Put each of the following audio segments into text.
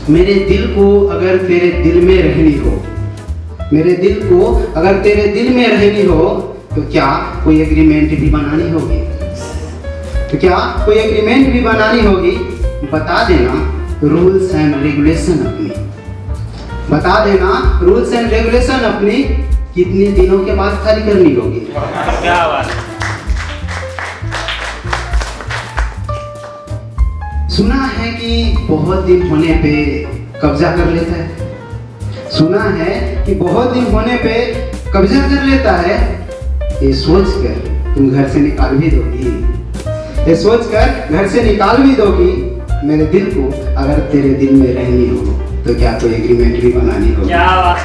मेरे दिल को अगर तेरे दिल में रहनी हो, मेरे दिल को अगर तेरे दिल में रहनी हो, तो क्या कोई एग्रीमेंट भी बनानी होगी? तो क्या कोई एग्रीमेंट भी बनानी होगी? बता देना रूल्स एंड रेगुलेशन अपनी, बता देना रूल्स एंड रेगुलेशन अपनी, कितने दिनों के बाद खाली करनी होगी? क्या बात। सुना है कि बहुत दिन होने पे कब्जा कर लेता है, सुना है कि बहुत दिन होने पे कब्जा कर लेता है। ये सोचकर तुम घर से निकाल भी दोगी, ये सोचकर घर से निकाल भी दोगी मेरे दिल को अगर तेरे दिल में रहनी हो, तो क्या कोई एग्रीमेंट भी बनानी होगी? क्या बात।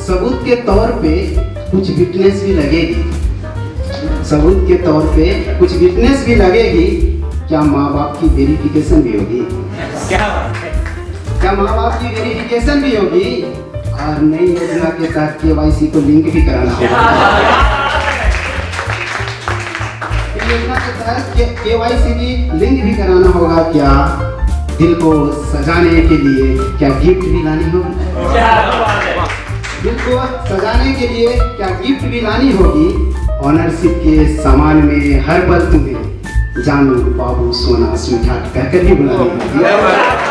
सबूत के तौर पे कुछ विटनेस भी लगेगी, सबूत के तौर पे कुछ विटनेस भी लगेगी। क्या माँ बाप की वेरिफिकेशन भी होगी? क्या बात है। क्या माँ बाप की वेरिफिकेशन भी होगी? और नई योजना के तहत केवाईसी को लिंक भी कराना होगा। योजना के तहत केवाईसी भी लिंक भी कराना होगा। क्या दिल को सजाने के लिए क्या गिफ्ट भी लानी होगी? क्या बात है। दिल को सजाने के लिए क्या गिफ्ट भी लानी होगी? ऑनरशिप के सामान में हर पल तुम्हें जानू बाबू सोना स्वीट हार्ट कहकर भी बुलानी होगी।